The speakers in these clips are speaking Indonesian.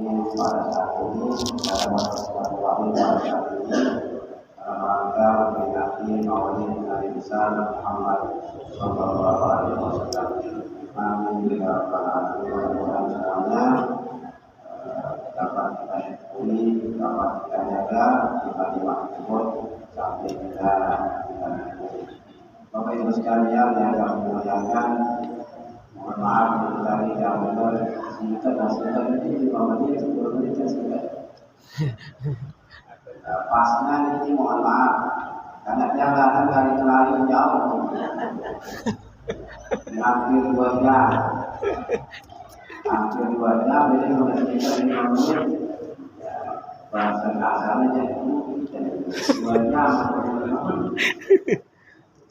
pada saat ini pada masa waktu pada saat ini rangka memperingati Maulid Nabi besar Muhammad Sallallahu Alaihi Wasallam. Amin ya rabbal alamin. Mudah-mudahan semuanya dapat kita syukuri, dapat kita jaga kita tersebut sampai kita Bapak Ibu sekalian yang kami muliakan, mohon maaf tadi yang benar singkat dan singkat ini 5 menit 10 menit singkat. Pasnya ini mohon maaf karena jalanan dari lari jauh, hampir 2 jam, jadi sudah sekitar 5 menit. Bahasa kasarnya 2 jam.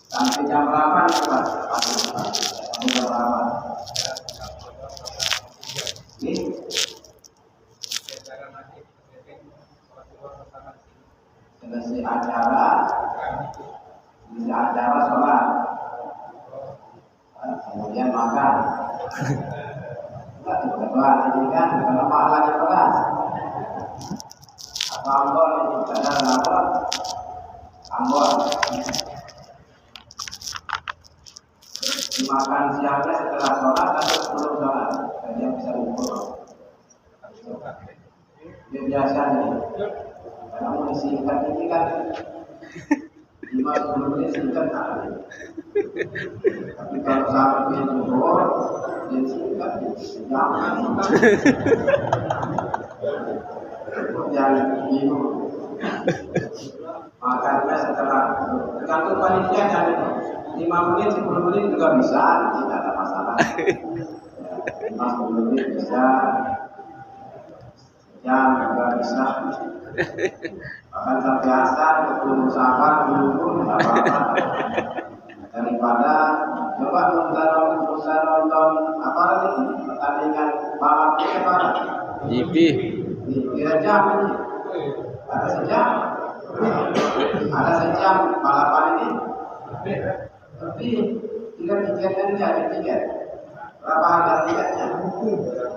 Sampai jam 8 Pak. Jam 8. Selesai acara sholat, kemudian makan. Kedua ini kan kalau pahalanya kelas. Apa ambon ini ada apa? Ambon. Makan siangnya setelah sholat atau sebelum sholat, dia bisa ukur. Dia biasa nih. Karena mau disingkat ini kan 5-10 menit singkat kali. Tapi kalau sampai ukur, dia singkat jangan. Jangan bingung. Makannya setelah tergantung panitia kan 5 menit 10 menit juga bisa, tidak ada masalah. 5-10 menit bisa, jam juga bisa. Bahkan sampai asar, ketemu sahabat, dulu tidak apa-apa. Daripada coba nonton apa lagi pertandingan balap itu apa? GP. 3 jam ini. Ada sejam balapan ini. Tapi tiketnya jadi tiket. Berapa harga tiketnya?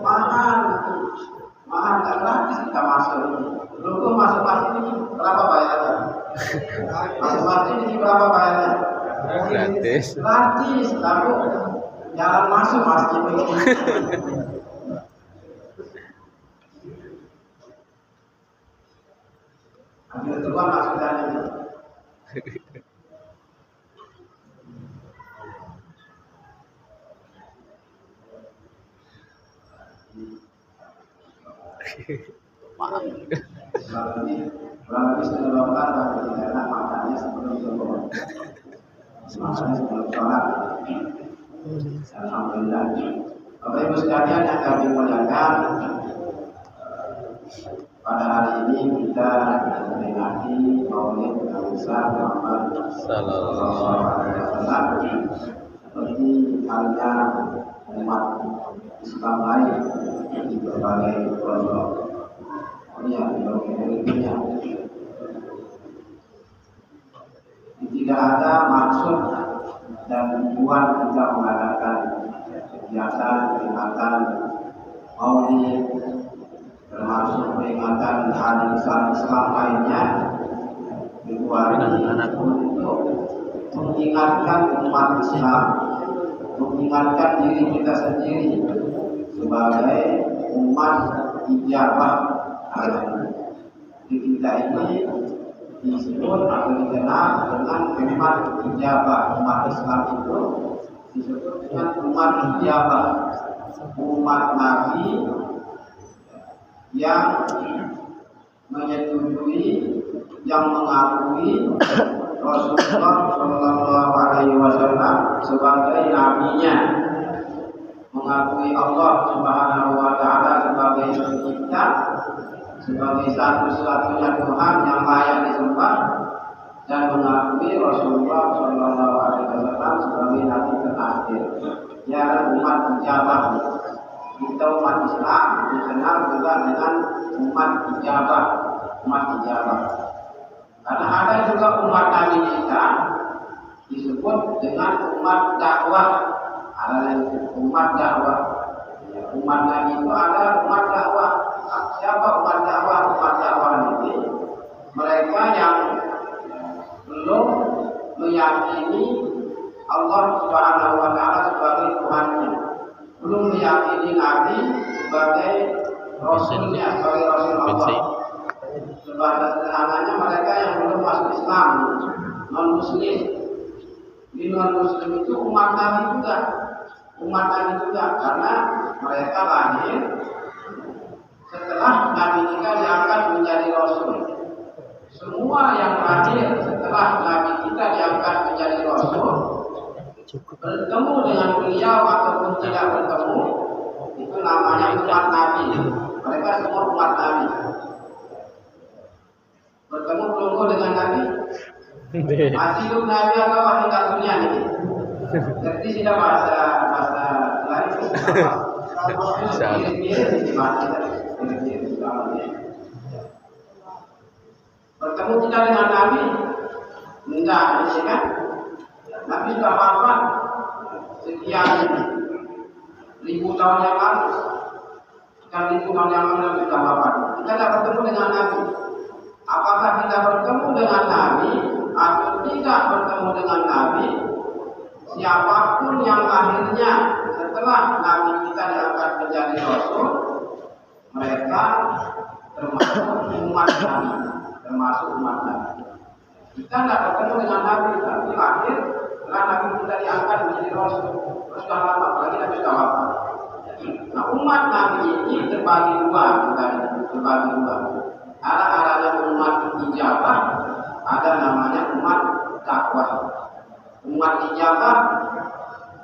Mahal, tak gratis kita masuk ini. Dulu masuk masjid ini berapa bayarnya? Masuk masjid ini berapa bayarnya? Gratis. Lalu jalan masuk masjid ini. Ambil tuan masukkan ini. Kurang lebih setengah tapi tidak enak makannya sebelum sholat. Alhamdulillah. Bapak Ibu sekalian yang kami muliakan, pada hari ini kita memperingati Maulid Nabi besar Muhammad Sallallahu Alaihi Wasallam. Seperti halnya umat Islam lain di berbagai pelosok dunia, tidak ada maksud dan tujuan kita mengadakan kegiatan peringatan Maulid termasuk peringatan hari Islam lainnya kecuali untuk mengingatkan umat Islam, mengingatkan diri kita sendiri sebagai umat ijabah. Di kita ini disebut atau dikenal dengan umat ijabah. Umat Islam itu disebut dengan umat ijabah, umat Nabi yang menyetujui, yang mengakui Rasulullah Shallallahu Alaihi Wasallam sebagai nabinya, mengakui Allah Subhanahu Wa Taala sebagai pencipta, sebagai satu-satunya Tuhan yang layak disembah, dan mengakui Rasulullah Shallallahu Alaihi Wasallam sebagai nabi terakhir. Ya, umat ijabah. Kita umat Islam dikenal juga dengan umat ijabah, Karena ada juga umat Nabi kita disebut dengan umat dakwah. Ada umat dakwah. Umat Nabi itu ada umat dakwah. Rasulnya sebagai Rasul Allah. Bahasa sederhananya mereka yang belum masuk Islam, non Muslim. Di non Muslim itu umat Nabi juga, karena mereka lahir setelah Nabi kita diangkat menjadi Rasul. Semua yang lahir setelah Nabi kita diangkat menjadi Rasul, bertemu dengan beliau ataupun tidak bertemu, itu namanya umat Nabi. Mereka semua umat Nabi. Bertemu belum dengan Nabi? Masih hidup Nabi atau meninggal dunia ini? Jadi sudah bahasa lain. Bertemu kita dengan Nabi? Enggak, ya kan? Nabi sudah wafat sekian ribu tahun yang lalu. Sekian ribu tahun yang lalu Nabi sudah wafat. Kita tidak bertemu dengan Nabi. Apakah kita bertemu dengan Nabi atau tidak bertemu dengan Nabi? Siapapun yang akhirnya setelah Nabi kita diangkat menjadi Rasul, mereka termasuk umat Nabi. Kita tidak bertemu dengan Nabi, tapi lahir setelah Nabi kita diangkat menjadi Rasul. Sudah lama, apalagi Nabi sudah wafat. Nah, umat Nabi ini terbagi dua. Ada umat ijabah, ada namanya umat dakwah. Umat ijabah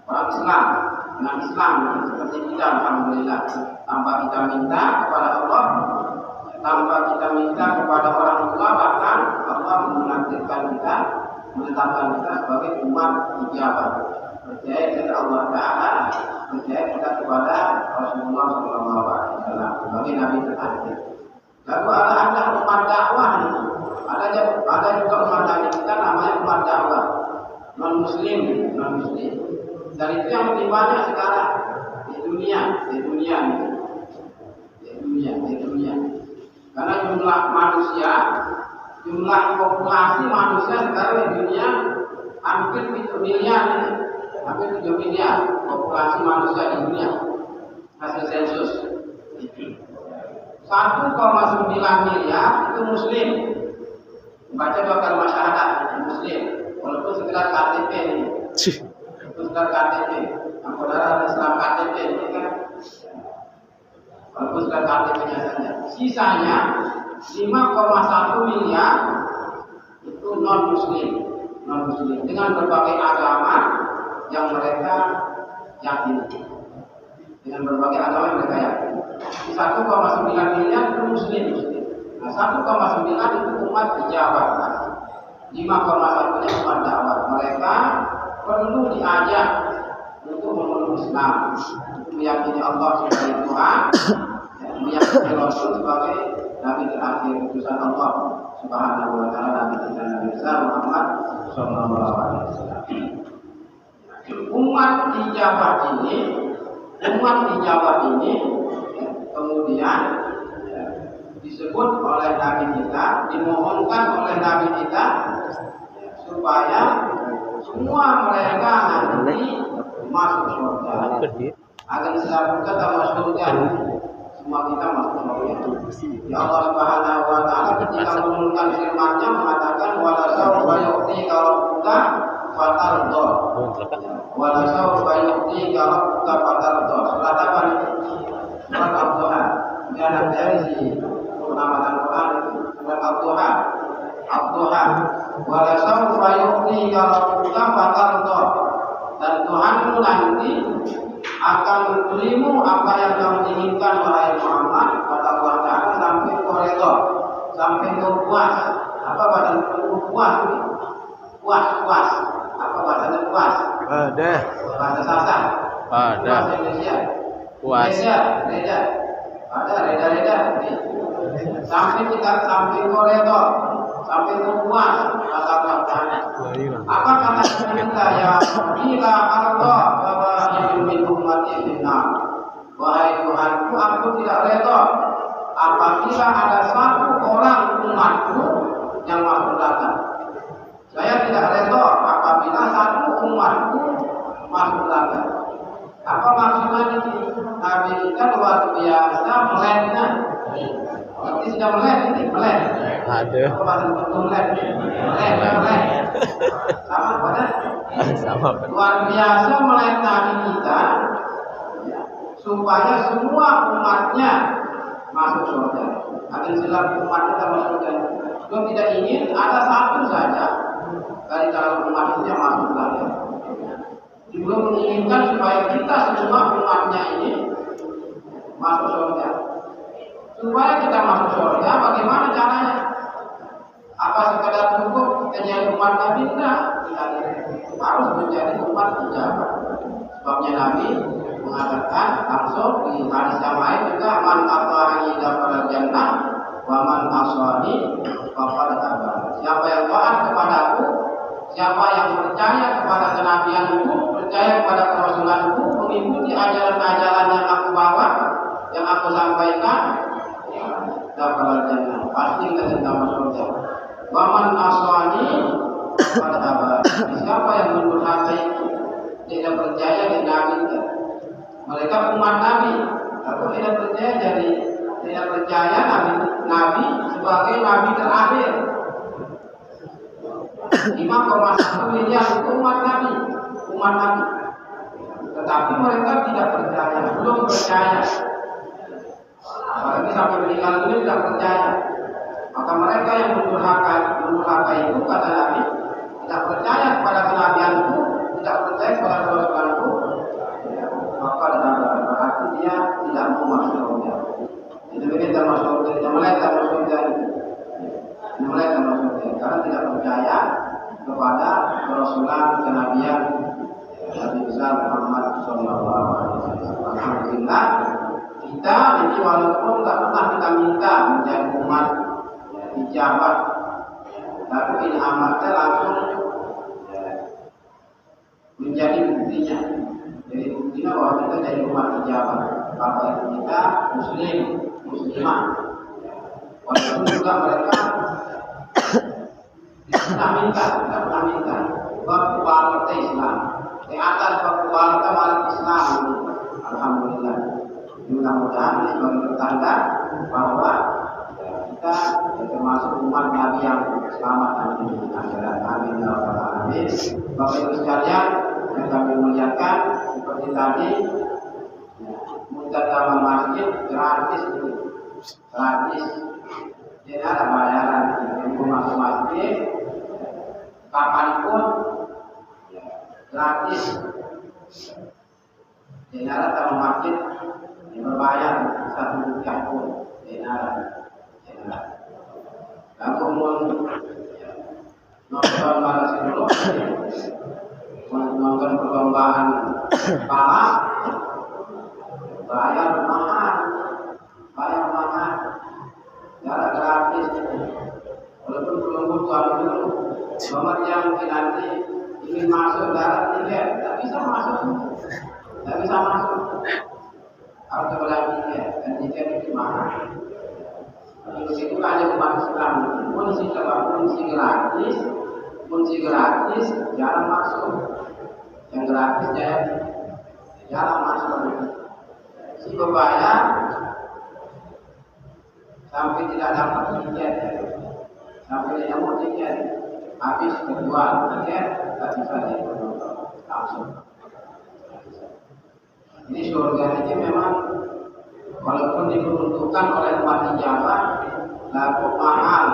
orang Islam, seperti kita, alhamdulillah, tanpa kita minta kepada Allah, tanpa kita minta kepada orang tua, bahkan Allah menakdirkan kita, menetapkan kita sebagai umat ijabah. Percaya kepada Allah Taala, percaya kita kepada Rasulullah SAW sebagai Nabi terakhir. Lalu ada umat dakwah, ada juga umat Nabi kita namanya umat dakwah, non Muslim. Dan itu yang lebih banyak sekarang di dunia. Karena jumlah populasi manusia sekarang di dunia hampir 7 miliar, hampir 7 miliar populasi manusia di dunia hasil sensus. 1,9 miliar itu Muslim. Baca dua kalimat syahadat Muslim, walaupun sekedar KTP ini. Sekedar KTP, saudara Islam KTP ini kan, walaupun sekedar KTP-nya saja. Sisanya 5,1 miliar itu non Muslim dengan berbagai agama yang mereka yakini. Dengan berbagai agama yang mereka yakini. 1,9 miliar itu Muslim. Nah, 1,9 itu umat ijabah. 5,1-nya umat dakwah. Mereka perlu diajak untuk memeluk Islam, untuk meyakini Allah sebagai Tuhan, meyakini Rasul sebagai Nabi terakhir utusan Allah Subhanahu wa Ta'ala, Nabi kita Nabi besar Muhammad Sallallahu Alaihi Wasallam. Umat ijabah ini kemudian disebut oleh Nabi kita, dimohonkan oleh Nabi kita supaya semua mereka nanti masuk surga. Agar selalu kata masuk surga, semua kita masuk surga. Ya Allah Subhanahu wa Ta'ala ketika menurunkan firman-Nya mengatakan wala sawfa yu'tika rabbuka fatarda. Wala sawfa yu'tika rabbuka fatarda. Surat apa ini? Surat Al-Duha. Ini ada dari pengamatan Quran, surat Al-Duha. Wala sawfa yu'tika rabbuka fatarda. Dan Tuhanmu nanti akan memberimu apa yang kamu inginkan wahai Muhammad, kata Allah Ta'ala, sampai koridor, sampai kau puas. Apa badan puas? Puas. Apa bahasanya puas? Bahasa Sasak. Bahasa Indonesia. Puas. Reda. Ada reda. Sampai koridor, sampai kau puas. Kata Allah Ta'ala. Apa kata kita ya? Bila Allah wahai Tuhanku, aku tidak reda apabila ada satu orang umatku yang masuk neraka. Saya tidak reda apabila satu umatku masuk neraka. Apa maksudnya ini? Nabi kita luar biasa Aduh. Sama pada Sama. luar biasa melek Nabi kita ya, supaya semua umatnya masuk surga. Akan silam umat kita masuk surga. Kalau tidak ingin ada satu saja dari kalangan umat itu yang masuk surga. Juga menginginkan supaya kita semua umatnya ini masuk surga. Supaya kita masuk surga, bagaimana caranya? Apa sekadar cukup kita jadi umat Nabi? Tidak. Harus menjadi umat ijabah. Sebabnya Nabi mengatakan langsung di hadis yang lain juga, man ata'ani dakhala jannah wa man asani faqad aba. Siapa yang taat kepadaku, siapa yang percaya kepada kenabianku, percaya kepada kerasulanku, mengikuti ajaran-ajaran yang aku bawa, yang aku sampaikan, dakhala jannah, pasti akan masuk surga. Wa man asani faqad aba. Siapa yang mendurhaka itu, tidak percaya dengan Nabi, mereka umat Nabi, aku tidak percaya jadi tidak percaya Nabi sebagai Nabi terakhir. 5,1 miliar itu umat Nabi. Tetapi mereka tidak percaya, belum percaya. Apalagi sampai meninggal dunia tidak percaya. Maka mereka yang mendurhaka itu, kata Nabi, tidak percaya kepada kenabianku, tidak percaya kepada Rasulullah, maka berarti dia tidak mau masuk surga. Itu kita masuk surga, kita mulai masuk surga, karena tidak percaya kepada Rasulullah, kenabian Nabi besar Muhammad Sallallahu Alaihi Wasallam. Alhamdulillah kita ini walaupun tak pernah kita minta menjadi umat ijabah, tapi ini amatnya langsung menjadi buktinya. Jadi buktinya bahwa kita jadi umat ijabah. Bapak ibu kita muslimah. Walaupun juga mereka tidak pernah minta berkual partai Islam. Di atas berkual malah Islam. Alhamdulillah. Mudah-mudahan ini sebagai pertanda bahwa kita termasuk umat Nabi yang selamat nanti di akhirat. Amin ya rabbal alamin. Bapak ibu sekalian yang kami muliakan, seperti tadi mutadama masjid gratis, tidak ada bayaran. Ibu masuk masjid kapanpun gratis. Tidak ada tamu masjid yang berbayar 1 rupiah pun. Tidak ada. Aku mau nonton balas dulu, nonton perlombaan balap, bayar mahal, jarak gratis. Walaupun belum butuh dulu, nomor yang nanti ingin masuk darat tiket, tak bisa masuk. Harus beli tiket, dan tiket itu mahal. Itu hanya umat Islam, kunci gratis, jarang masuk. Yang gratis jarang masuk. Si berbayar sampai tidak dapat tiket, sampai tidak mau tiket, habis kejual tiket, tak bisa langsung. Ini surga ini memang walaupun diperuntukkan oleh umat ijabah, lalu mahal.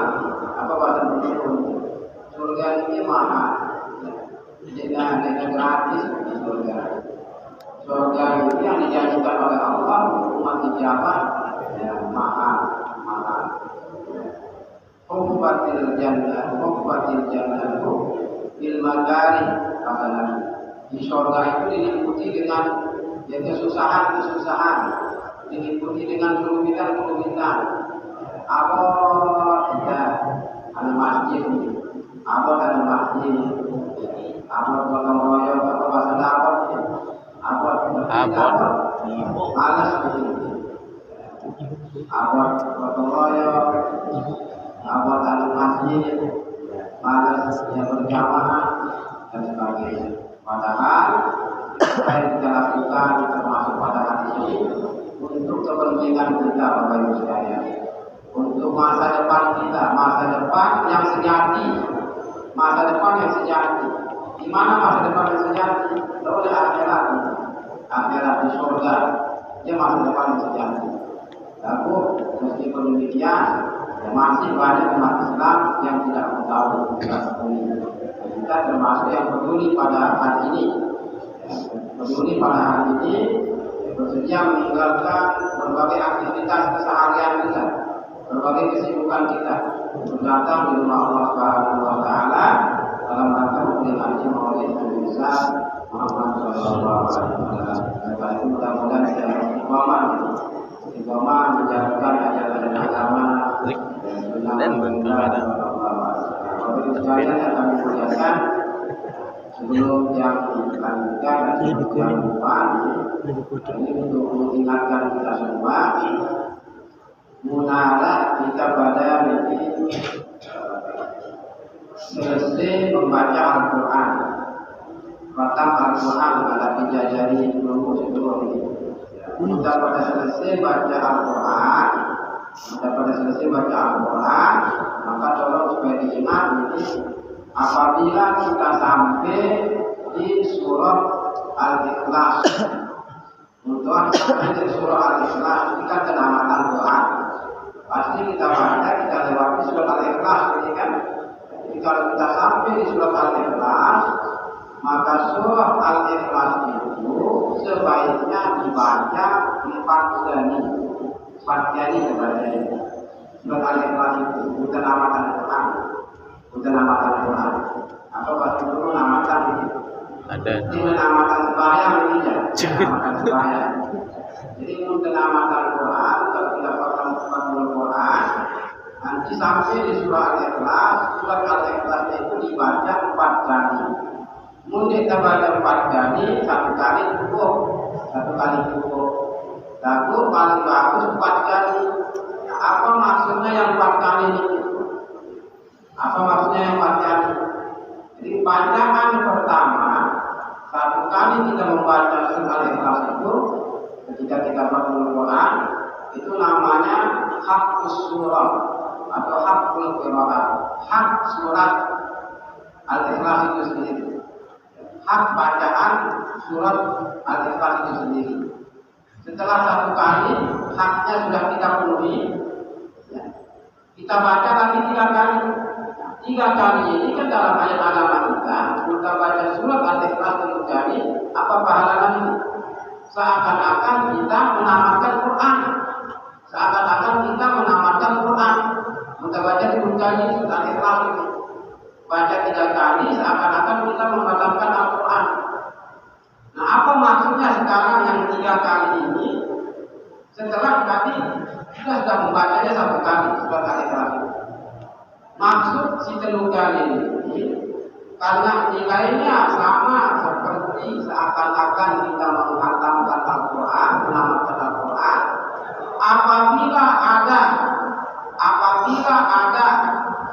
Apa bahasa Indonesia? Surga ini mahal. Tidak gratis di surga. Surga ini yang dijanjikan oleh Allah umat ijabah, mahal. Hubbatil jannah bil makari, kata Nabi. Di surga itu diliputi dengan kesusahan, diliputi dengan kerumitan. Apa tidak ada masjid, apa gotong royong, apa bahasa dapat, apa malas begini, apa gotong royong, apa ada masjid, malas yang berjamaah dan sebagainya. Padahal apa yang kita lakukan termasuk pada hati ini untuk kepentingan kita, Bapak Ibu sekalian, untuk masa depan kita, masa depan yang sejati, masa depan yang sejati. Di mana masa depan yang sejati? Oleh akhirat, akhirat di surga, dia masa depan yang sejati. Lalu meskipun demikian, ya masih banyak umat Islam yang tidak tahu kita termasuk yang peduli pada hari ini, peduli pada hari ini, bersedia meninggalkan berbagai aktivitas keseharian kita, berbagai kesibukan kita untuk datang di rumah Allah Subhanahu wa taala dalam rangka memperingati Maulid Nabi Muhammad sallallahu alaihi wasallam. Karena itu mudah-mudahan kita istiqomah menjalankan ajaran agama dan benar. Sekalian yang kami muliakan, sebelum yang dilanjutkan dan yang depan, ini untuk mengingatkan kita semua, munalah kita pada mimpi selesai membaca Al-Quran, khatam Al-Quran ada 3 jari sebelum ini. Kita pada selesai baca Al-Quran, maka tolong supaya diingat ini, apabila kita sampai di surah Al-Ikhlas, untuk di surah Al-Ikhlas ini kan penamatan Quran, pasti kita baca, kita lewati surah Al-Ikhlas ini kan. Jadi kalau kita sampai di surah Al-Ikhlas, maka surah Al-Ikhlas itu sebaiknya dibaca 4 kali. 4 kali kepadanya. Surat Al-Ikhlas itu bukan amatan Quran, atau pasti dulu amatan itu. Ada. Ini amatan sembahyang ini ya. Amatan sembahyang. Jadi bukan amatan Quran, kalau kita paham Quran, nanti sampai di surat Al-Ikhlas itu dibaca 4 kali. Mungkin kita baca 4 kali, 1 kali cukup. Lalu paling bagus 4 kali. Apa maksudnya yang 4 kali ini? Jadi panjangan pertama, 1 kali kita membaca surah Al-Ikhlas itu, ketika kita baca Quran, itu namanya haqqus surah atau haqqul qiraah, hak surat Al-Ikhlas itu sendiri, hak bacaan surat Al-Ikhlas itu sendiri. Setelah 1 kali haknya sudah kita penuhi, ya, kita baca lagi 3 kali. 3 kali ini kan dalam ayat agama kita baca surat Al-Ikhlas 3 kali, apa pahalanya ini? Seakan-akan kita menamatkan Quran. Kita baca 3 kali surat Al-Ikhlas ini. Baca 3 kali seakan-akan kita menghatamkan Al-Quran. Nah, apa maksudnya sekarang yang 3 kali ini? Setelah tadi kita sudah membacanya 1 kali surat Al-Ikhlas. Maksud si 3 kali ini karena nilainya sama seperti seakan-akan kita menghatamkan Al-Quran, menamatkan Al-Quran. Apabila ada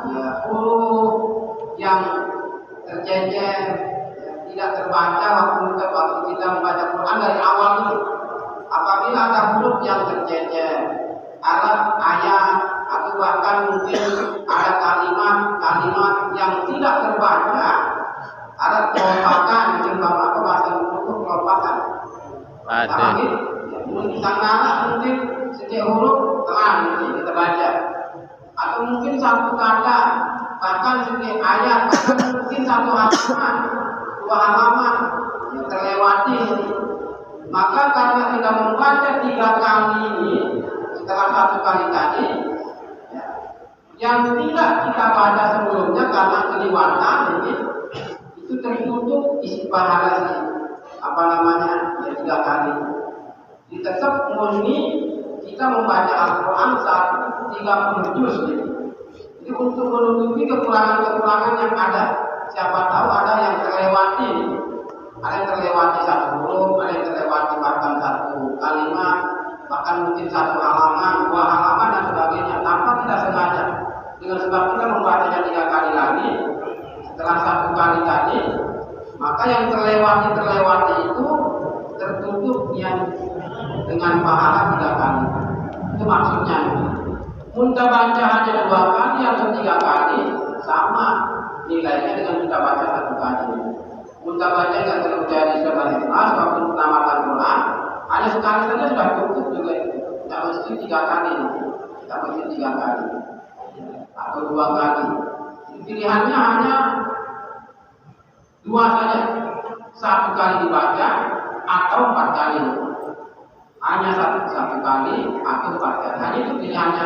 ya, huruf yang terjejer, tidak terbaca waktu kita membaca Quran dari awal itu. Apabila ada huruf yang terjejer, ayat atau bahkan mungkin ada kalimat yang tidak terbaca, ada kelompakan, mungkin bahasa huruf kelompakan. Ada. Mungkin setiap huruf terang kita baca, atau mungkin 1 kata, bahkan setiap ayat, mungkin 1 halaman, 2 halaman yang terlewati. Maka karena kita membaca 3 kali ini setelah 1 kali tadi, ya, yang tidak kita baca sebelumnya karena kelewatan ini, itu tertutup isi pahala ya 3 kali. Tetap murni kita membaca Al-Quran 30 juz. Jadi untuk menutupi kekurangan-kekurangan yang ada. Siapa tahu ada yang terlewati. Ada yang terlewati 1 huruf, ada yang terlewati bahkan 1 kalimat, bahkan mungkin 1 halaman, 2 halaman dan sebagainya, tanpa tidak sengaja. Dengan sebab kita membacanya 3 kali lagi, setelah 1 kali tadi, maka yang terlewati itu tertutup yang dengan pahala 3 kali. Itu maksudnya. Muntah baca hanya 2 kali atau 3 kali sama nilainya dengan muntah baca 1 kali. Muntah baca yang terlalu dari surat Al-Ikhlas waktu pengamatan Quran hanya sekali saja sudah cukup juga, tidak mesti 3 kali, tidak mesti 3 kali atau 2 kali. Pilihannya hanya 2 saja, 1 kali dibaca atau 4 kali. Hanya satu kali atau 4 kali. Hanya itu pilihannya.